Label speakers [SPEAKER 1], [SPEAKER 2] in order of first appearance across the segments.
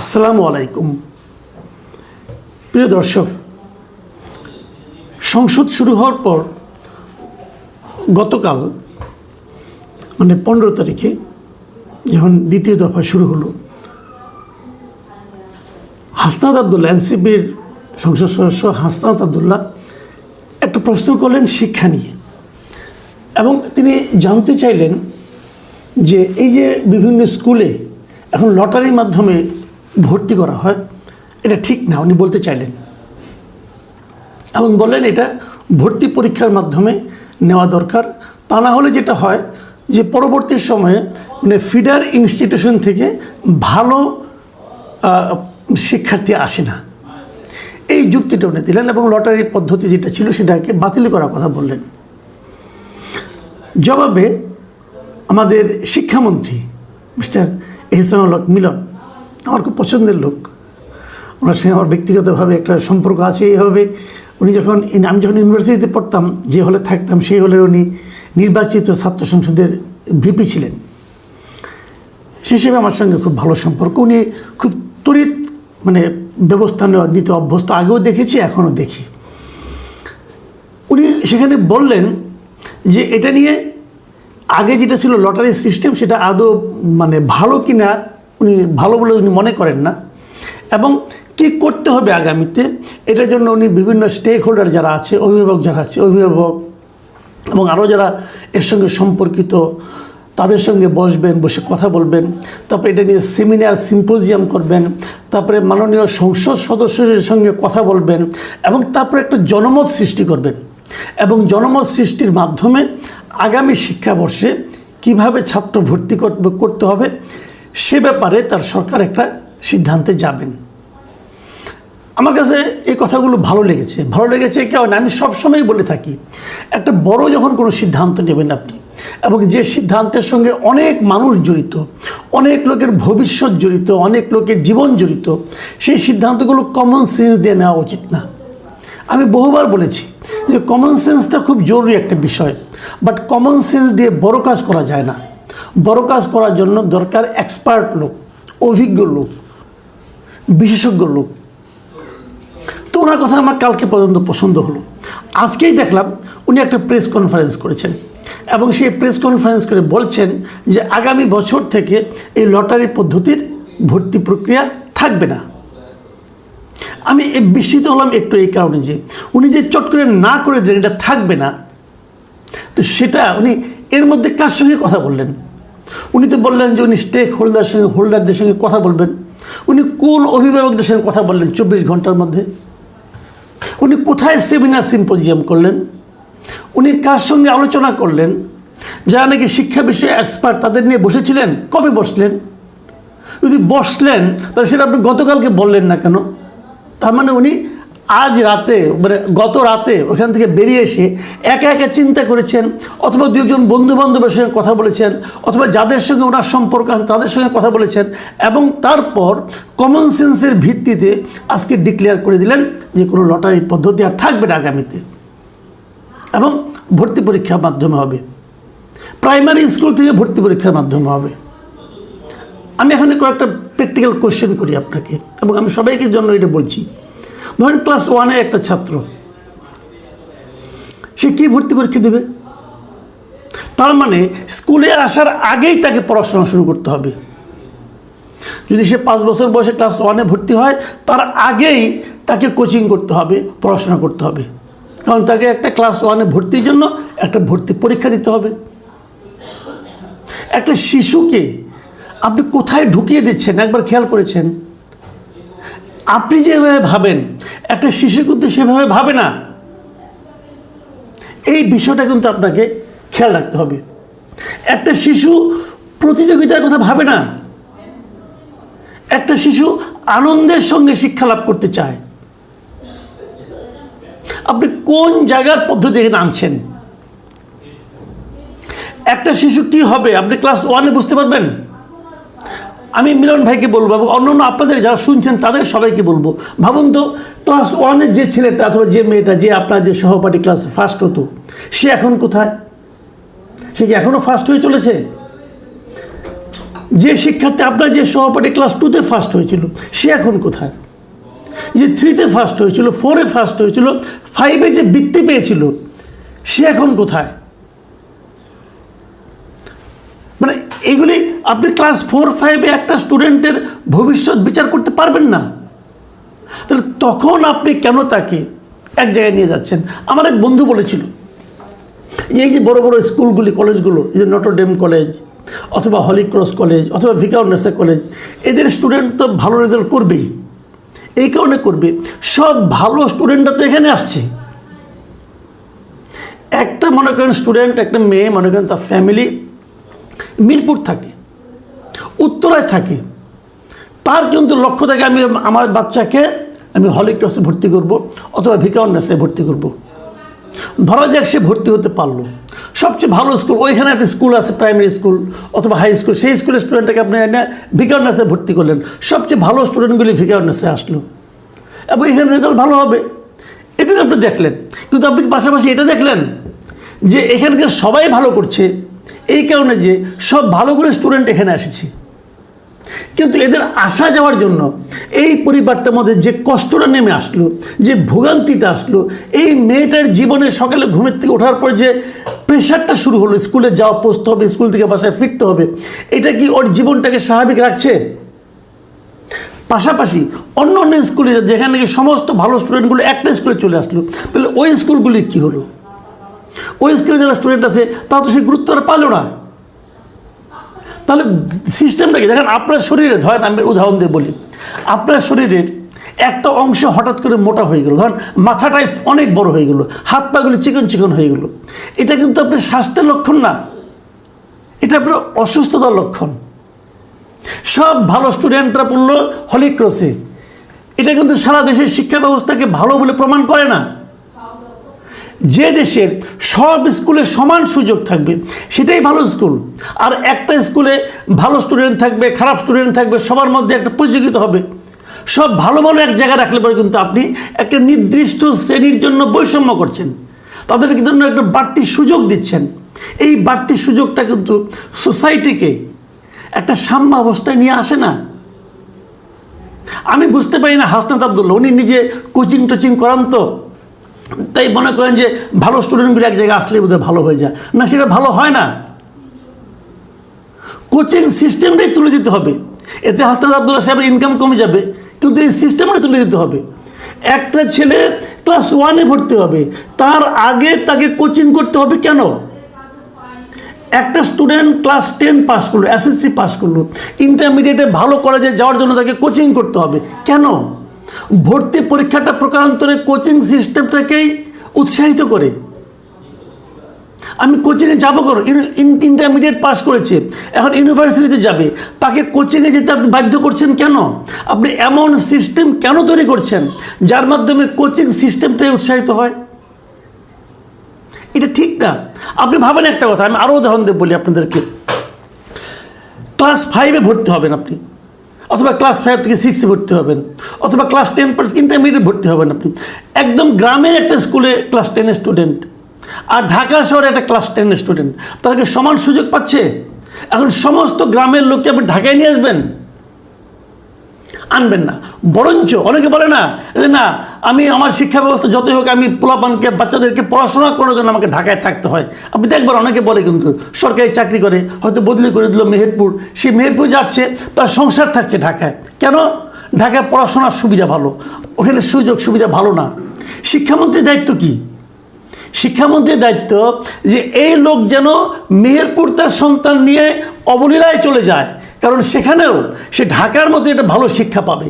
[SPEAKER 1] আসসালামু আলাইকুম প্রিয় দর্শক, সংসদ শুরু হওয়ার পর গতকাল মানে 15 তারিখে যখন দ্বিতীয় দফা শুরু হলো, হাসনাত আবদুল্লাহ এনসিপির সংসদ সদস্য হাসনাত আবদুল্লাহ একটা প্রশ্ন করলেন শিক্ষা নিয়ে, এবং তিনি জানতে চাইলেন যে এই যে বিভিন্ন স্কুলে এখন লটারির মাধ্যমে ভর্তি করা হয়, এটা ঠিক না। উনি বলতে চাইলেন এবং বললেন এটা ভর্তি পরীক্ষার মাধ্যমে নেওয়া দরকার। তা না হলে যেটা হয় যে পরবর্তী সময়ে মানে ফিডার ইনস্টিটিউশন থেকে ভালো শিক্ষার্থী আসে না, এই যুক্তিটা উনি দিলেন এবং লটারির পদ্ধতি যেটা ছিল সেটাকে বাতিল করার কথা বললেন। জবাবে আমাদের শিক্ষামন্ত্রী মিস্টার এহসানুল হক মিলন, আমার খুব পছন্দের লোক, ওনার সঙ্গে আমার ব্যক্তিগতভাবে একটা সম্পর্ক আছে। এইভাবে উনি আমি যখন ইউনিভার্সিটিতে পড়তাম, যে হলে থাকতাম সেই হলে উনি নির্বাচিত ছাত্র সংসদের ভিপি ছিলেন, সে হিসেবে আমার সঙ্গে খুব ভালো সম্পর্ক। উনি খুব ত্বরিত মানে ব্যবস্থা নেওয়া দিতে অভ্যস্ত, আগেও দেখেছি এখনও দেখি। উনি সেখানে বললেন যে এটা নিয়ে আগে যেটা ছিল লটারি সিস্টেম সেটা আদৌ মানে ভালো কি না উনি ভালো বলে উনি মনে করেন না, এবং কী করতে হবে আগামীতে এটার জন্য উনি বিভিন্ন স্টেক হোল্ডার যারা আছে, অভিভাবক যারা আছে, অভিভাবক এবং আরও যারা এর সঙ্গে সম্পর্কিত তাদের সঙ্গে বসবেন, বসে কথা বলবেন। তারপরে এটা নিয়ে সেমিনার সিম্পোজিয়াম করবেন, তারপরে মাননীয় সংসদ সদস্যদের সঙ্গে কথা বলবেন এবং তারপরে একটা জনমত সৃষ্টি করবেন, এবং জনমত সৃষ্টির মাধ্যমে আগামী শিক্ষাবর্ষে কিভাবে ছাত্র ভর্তি করতে হবে সে ব্যাপারে তার সরকার একটা সিদ্ধান্তে যাবেন। আমার কাছে এই কথাগুলো ভালো লেগেছে কেন আমি সবসময় বলে থাকি, একটা বড় যখন কোনো সিদ্ধান্ত নেবেন আপনি, এবং যে সিদ্ধান্তের সঙ্গে অনেক মানুষ জড়িত, অনেক লোকের ভবিষ্যৎ জড়িত, অনেক লোকের জীবন জড়িত, সেই সিদ্ধান্তগুলো কমন সেন্স দিয়ে নেওয়া উচিত না। আমি বহুবার বলেছি যে কমন সেন্সটা খুব জরুরি একটা বিষয়, বাট কমন সেন্স দিয়ে বড় কাজ করা যায় না। বড় কাজ করার জন্য দরকার এক্সপার্ট লোক, অভিজ্ঞ লোক, বিশেষজ্ঞ লোক। তো ওনার কথা আমার কালকে পর্যন্ত পছন্দ হলো। আজকেই দেখলাম উনি একটা প্রেস কনফারেন্স করেছেন, এবং সেই প্রেস কনফারেন্স করে বলছেন যে আগামী বছর থেকে এই লটারি পদ্ধতির ভর্তি প্রক্রিয়া থাকবে না। আমি বিস্মিত হলাম একটু এই কারণে যে উনি যে চট করে না করে দিলেন এটা থাকবে না, তো সেটা উনি এর মধ্যে কার সঙ্গে কথা বললেন? উনি তো বললেন যে উনি স্টেক হোল্ডারদের সঙ্গে কথা বলবেন। উনি কোন অভিভাবকদের সঙ্গে কথা বললেন 24 ঘন্টার মধ্যে? উনি কোথায় সেমিনার সিম্পোজিয়াম করলেন? উনি কার সঙ্গে আলোচনা করলেন? যারা নাকি শিক্ষা বিষয়ে এক্সপার্ট তাদের নিয়ে বসেছিলেন, কবে বসলেন? যদি বসলেন তাহলে সেটা আপনি গতকালকে বললেন না কেন? তার মানে উনি আজ রাতে মানে গত রাতে ওখান থেকে বেরিয়ে এসে একা একা চিন্তা করেছেন, অথবা দু একজন বন্ধুবান্ধবের সঙ্গে কথা বলেছেন, অথবা যাদের সঙ্গে ওনার সম্পর্ক আছে তাদের সঙ্গে কথা বলেছেন, এবং তারপর কমন সেন্সের ভিত্তিতে আজকে ডিক্লেয়ার করে দিলেন যে কোনো লটারি পদ্ধতি আর থাকবে না আগামীতে, এবং ভর্তি পরীক্ষার মাধ্যমে হবে, প্রাইমারি স্কুল থেকে ভর্তি পরীক্ষার মাধ্যমে হবে। আমি এখানে কয়েকটা প্র্যাকটিক্যাল কোয়েশ্চেন করি আপনাকে, এবং আমি সবাইকে জন্য এটা বলছি। ধরেন ক্লাস 1-এর একটা ছাত্র, সে কি ভর্তি পরীক্ষা দেবে? তার মানে স্কুলে আসার আগেই তাকে পড়াশোনা শুরু করতে হবে। যদি সে 5 বছর বয়সে ক্লাস 1-এ ভর্তি হয়, তার আগেই তাকে কোচিং করতে হবে, পড়াশোনা করতে হবে, কারণ তাকে একটা ক্লাস 1-এ ভর্তির জন্য একটা ভর্তি পরীক্ষা দিতে হবে। একটা শিশুকে আপনি কোথায় ঢুকিয়ে দিচ্ছেন একবার খেয়াল করেছেন? আপনি যেভাবে ভাবেন একটা শিশু কিন্তু সেভাবে ভাবে না। এই বিষয়টা কিন্তু আপনাকে খেয়াল রাখতে হবে। একটা শিশু প্রতিযোগিতার কথা ভাবে না, একটা শিশু আনন্দের সঙ্গে শিক্ষা লাভ করতে চায়। আপনি কোন জায়গার পদ্ধতি এখানে আনছেন? একটা শিশু কি হবে আপনি ক্লাস 1-এ বুঝতে পারবেন? আমি মিলন ভাইকে বলবো এবং অন্য আপনাদের যারা শুনছেন তাদের সবাইকে বলবো, ভাবুন তো ক্লাস 1-এর যে ছেলেটা অথবা যে মেয়েটা, যে আপনার যে সহপাঠী ক্লাসে ফার্স্ট হতো, সে এখন কোথায়? সে কি এখনও ফার্স্ট হয়ে চলেছে? যে শিক্ষার্থী আপনার যে সহপাঠী ক্লাস 2-তে ফার্স্ট হয়েছিল সে এখন কোথায়? যে 3-তে ফার্স্ট হয়েছিল, 4-এ ফার্স্ট হয়েছিল, 5-এ যে বৃত্তি পেয়েছিল সে এখন কোথায়? মানে এগুলি আপনি ক্লাস 4-5-এ একটা স্টুডেন্টের ভবিষ্যৎ বিচার করতে পারবেন না। তাহলে তখন আপনি কেন তাকে এক জায়গায় নিয়ে যাচ্ছেন? আমার এক বন্ধু বলেছিল এই যে বড় বড় স্কুলগুলি, কলেজগুলো, এই যে নটর ডেম কলেজ অথবা হলি ক্রস কলেজ অথবা ভিকারুন নিসা কলেজ, এদের স্টুডেন্ট তো ভালো রেজাল্ট করবেই। এই কারণে করবে, সব ভালো স্টুডেন্টরা তো এখানে আসছে। একটা মনে করেন স্টুডেন্ট, একটা মেয়ে মনে করেন তার ফ্যামিলি মিরপুর থাকে, উত্তরায় থাকে, তার কিন্তু লক্ষ্য থাকে আমি আমার বাচ্চাকে আমি হলি ক্রসে ভর্তি করব অথবা ভিকারুন নিসায় ভর্তি করব। ধরা যাক সে ভর্তি হতে পারলো, সবচেয়ে ভালো স্কুল, ওইখানে একটা স্কুল আছে প্রাইমারি স্কুল অথবা হাই স্কুল, সেই স্কুলের স্টুডেন্টটাকে আপনি এনে ভিকারুন নিসায় ভর্তি করলেন, সবচেয়ে ভালো স্টুডেন্টগুলি ভিকারুন নিসায় আসলো এবং এখানে রেজাল্ট ভালো হবে, এটুকু আপনি দেখলেন। কিন্তু আপনি পাশাপাশি এটা দেখলেন যে এখানকার সবাই ভালো করছে, এই কারণে যে সব ভালো করে স্টুডেন্ট এখানে এসেছে। কিন্তু এদের আসা যাওয়ার জন্য এই পরিবারটার মধ্যে যে কষ্টটা নেমে আসলো, যে ভোগান্তিটা আসলো, এই মেয়েটার জীবনে সকালে ঘুমের থেকে ওঠার পর যে প্রেশারটা শুরু হলো, স্কুলে যাওয়া, পৌঁছতে হবে, স্কুল থেকে বাসায় ফিরতে হবে, এটা কি ওর জীবনটাকে স্বাভাবিক রাখছে? পাশাপাশি অন্য অন্য স্কুলে যেখানে সমস্ত ভালো স্টুডেন্টগুলো একটা স্কুলে চলে আসলো, তাহলে ওই স্কুলগুলির কী হলো? ওই স্কুলে যারা স্টুডেন্ট আছে তা তো সে গুরুত্বটা পালো না। তাহলে সিস্টেমটা কি? দেখেন আপনার শরীরে, ধরেন আমি উদাহরণ দিয়ে বলি, আপনার শরীরের একটা অংশ হঠাৎ করে মোটা হয়ে গেল, ধরেন মাথাটাই অনেক বড় হয়ে গেল, হাত পাগুলি চিকন চিকন হয়ে গেল, এটা কিন্তু আপনার স্বাস্থ্যের লক্ষণ না, এটা আপনার অসুস্থতার লক্ষণ। সব ভালো স্টুডেন্টরা পড়লো হলি ক্রসে, এটা কিন্তু সারা দেশের শিক্ষা ব্যবস্থাকে ভালো বলে প্রমাণ করে না। যে দেশের সব স্কুলে সমান সুযোগ থাকবে সেটাই ভালো স্কুল, আর একটা স্কুলে ভালো স্টুডেন্ট থাকবে, খারাপ স্টুডেন্ট থাকবে, সবার মধ্যে একটা প্রতিযোগিতা হবে। সব ভালো ভালো এক জায়গায় রাখলে পরে কিন্তু আপনি একটা নির্দিষ্ট শ্রেণীর জন্য বৈষম্য করছেন, তাদেরকে জন্য একটা বাড়তি সুযোগ দিচ্ছেন। এই বাড়তি সুযোগটা কিন্তু সোসাইটিকে একটা সাম্য অবস্থায় নিয়ে আসে না। আমি বুঝতে পারি না হাসনাত আব্দুল্লাহ, উনি নিজে কোচিং টোচিং করান তো, তাই মনে করেন যে ভালো স্টুডেন্টগুলো এক জায়গায় আসলে বোধহয় ভালো হয়ে যায়, না সেটা ভালো হয় না। কোচিং সিস্টেমটাই তুলে দিতে হবে, এতে হাসনাত আব্দুল্লাহ সাহেবের ইনকাম কমে যাবে, কিন্তু এই সিস্টেমটাই তুলে দিতে হবে। একটা ছেলে ক্লাস 1-এ ভর্তি হবে, তার আগে তাকে কোচিং করতে হবে কেন? একটা স্টুডেন্ট ক্লাস 10 পাস করলো, এসএসসি পাস করলো, ইন্টারমিডিয়েটে ভালো কলেজে যাওয়ার জন্য তাকে কোচিং করতে হবে কেন? ভর্তি পরীক্ষাটা প্রকারান্তরে কোচিং সিস্টেমটাকেই উৎসাহিত করে। আমি কোচিংয়ে যাবো কেন? ইন্টারমিডিয়েট পাস করেছে, এখন ইউনিভার্সিটিতে যাবে, তাকে কোচিংয়ে যেতে আপনি বাধ্য করছেন কেন? আপনি এমন সিস্টেম কেন তৈরি করছেন যার মাধ্যমে কোচিং সিস্টেমটাই উৎসাহিত হয়? এটা ঠিক না। আপনি ভাবেন একটা কথা, আমি আরও উদাহরণ দিয়ে বলি আপনাদেরকে। ক্লাস 5-এ ভর্তি হবেন আপনি, অথবা ক্লাস 5 থেকে 6-এ ভর্তি হবেন, অথবা ক্লাস 10 ইন্টারমিডিয়েট ভর্তি হবেন আপনি। একদম গ্রামের একটা স্কুলে ক্লাস 10-এর স্টুডেন্ট আর ঢাকা শহরে একটা ক্লাস 10-এর স্টুডেন্ট, তারা কি সমান সুযোগ পাচ্ছে? এখন সমস্ত গ্রামের লোককে আপনি ঢাকায় নিয়ে আসবেন? আনবেন না। বরঞ্চ অনেকে বলে না যে না, আমি আমার শিক্ষা ব্যবস্থা যতই হোক আমি পোলাপানকে, বাচ্চাদেরকে পড়াশোনা করার জন্য আমাকে ঢাকায় থাকতে হয়। আপনি দেখবেন অনেকে বলে কিন্তু সরকারি চাকরি করে, হয়তো বদলি করে দিল মেহেরপুর, সে মেহেরপুর যাচ্ছে, তার সংসার থাকছে ঢাকায়। কেন? ঢাকায় পড়াশোনার সুবিধা ভালো, ওখানে সুযোগ সুবিধা ভালো না। শিক্ষামন্ত্রীর দায়িত্ব কি? শিক্ষামন্ত্রীর দায়িত্ব যে এই লোক যেন মেহেরপুর তার সন্তান নিয়ে অবলীলায় চলে যায়, কারণ সেখানেও সে ঢাকার মধ্যে একটা ভালো শিক্ষা পাবে,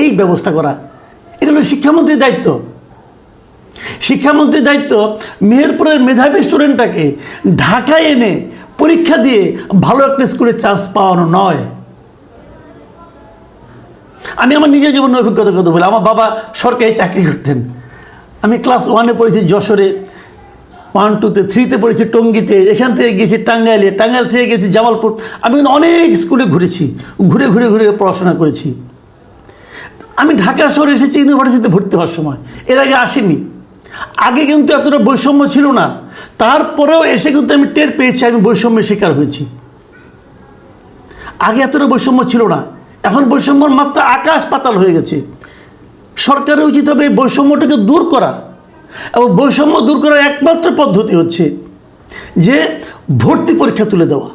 [SPEAKER 1] এই ব্যবস্থা করা। এটা হলো শিক্ষামন্ত্রীর দায়িত্ব। শিক্ষামন্ত্রীর দায়িত্ব মেহেরপুরের মেধাবী স্টুডেন্টটাকে ঢাকায় এনে পরীক্ষা দিয়ে ভালো একটা স্কুলে চান্স পাওয়ানো নয়। আমি আমার নিজের জীবনের অভিজ্ঞতার কথা বলি। আমার বাবা সরকারি চাকরি করতেন। আমি ক্লাস 1-এ পড়েছি যশোরে, 1, 2-তে, 3-তে পড়েছি টঙ্গীতে, এখান থেকে গেছি টাঙ্গাইলে, টাঙ্গাইল থেকে গেছি জামালপুর। আমি কিন্তু অনেক স্কুলে ঘুরেছি, ঘুরে ঘুরে ঘুরে পড়াশোনা করেছি। আমি ঢাকা শহরে এসেছি ইউনিভার্সিটিতে ভর্তি হওয়ার সময়, এর আগে আসিনি। আগে কিন্তু এতটা বৈষম্য ছিল না, তারপরেও এসে কিন্তু আমি টের পেয়েছি আমি বৈষম্যের শিকার হয়েছি। আগে এতটা বৈষম্য ছিল না, এখন বৈষম্যর মাত্রা আকাশ পাতাল হয়ে গেছে। সরকারের উচিত হবে এই বৈষম্যটাকে দূর করা, এবং বৈষম্য দূর করার একমাত্র পদ্ধতি হচ্ছে যে ভর্তি পরীক্ষা তুলে দেওয়া।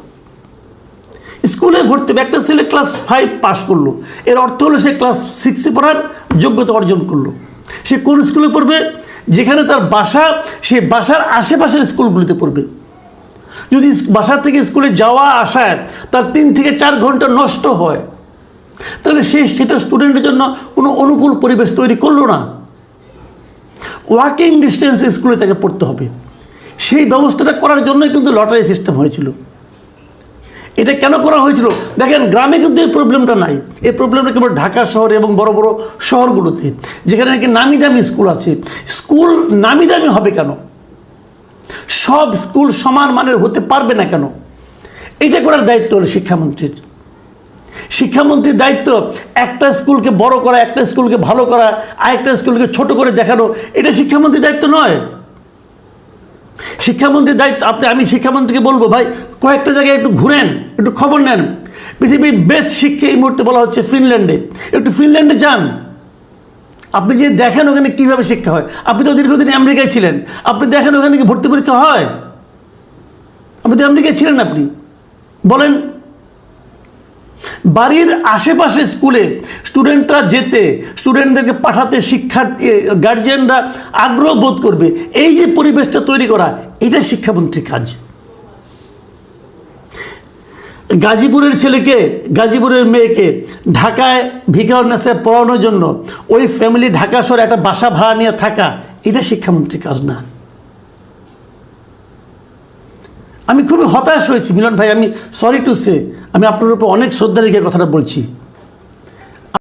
[SPEAKER 1] স্কুলে ভর্তি হবে, একটা ছেলে ক্লাস 5 পাস করলো, এর অর্থ হলো সে ক্লাস 6-এ পড়ার যোগ্যতা অর্জন করলো। সে কোন স্কুলে পড়বে? যেখানে তার বাসা, সে বাসার আশেপাশের স্কুলগুলিতে পড়বে। যদি বাসা থেকে স্কুলে যাওয়া আসায় তার 3 থেকে 4 ঘন্টা নষ্ট হয়, তাহলে সেটা স্টুডেন্টের জন্য কোনো অনুকূল পরিবেশ তৈরি করলো না। ওয়াকিং ডিস্টেন্সে স্কুলে তাকে পড়তে হবে। সেই ব্যবস্থাটা করার জন্যই কিন্তু লটারি সিস্টেম হয়েছিল। এটা কেন করা হয়েছিল? দেখেন, গ্রামে কিন্তু এই প্রবলেমটা নাই। এই প্রবলেমটা কেবল ঢাকা শহরে এবং বড় বড় শহরগুলোতে, যেখানে নাকি নামি দামি স্কুল আছে। স্কুল নামি দামি হবে কেন? সব স্কুল সমান মানের হতে পারবে না কেন? এটা করার দায়িত্ব হলো শিক্ষামন্ত্রীর। শিক্ষামন্ত্রীর দায়িত্ব একটা স্কুলকে বড় করা, একটা স্কুলকে ভালো করা, আরেকটা স্কুলকে ছোট করে দেখানো। এটা শিক্ষামন্ত্রীর দায়িত্ব নয়। শিক্ষামন্ত্রীর দায়িত্ব, আমি শিক্ষামন্ত্রীকে বলবো, ভাই কয়েকটা জায়গায় একটু ঘুরেন, একটু খবর নেন। পৃথিবীর বেস্ট শিক্ষা এই মুহূর্তে বলা হচ্ছে ফিনল্যান্ডে। একটু ফিনল্যান্ডে যান, আপনি যে দেখেন ওখানে কীভাবে শিক্ষা হয়। আপনি তো দীর্ঘদিন আমেরিকায় ছিলেন, আপনি দেখেন ওখানে কি ভর্তি পরীক্ষা হয়? আপনি তো আমেরিকায় ছিলেন, আপনি বলেন। বাড়ির আশেপাশে স্কুলে স্টুডেন্টরা যেতে, স্টুডেন্টদেরকে পাঠাতে শিক্ষার্থী গার্জিয়ানরা আগ্রহ বোধ করবে, এই যে পরিবেশটা তৈরি করা, এটা শিক্ষামন্ত্রীর কাজ। গাজীপুরের ছেলেকে, গাজীপুরের মেয়েকে ঢাকায় ভিকারুন্নেসে পড়ানোর জন্য ওই ফ্যামিলি ঢাকা শহরে একটা বাসা ভাড়া নিয়ে থাকা, এটা শিক্ষামন্ত্রীর কাজ না। আমি খুবই হতাশ হয়েছি মিলন ভাই, আমি সরি টু সে, আমি আপনার উপর অনেক শ্রদ্ধা রেখে কথাটা বলছি।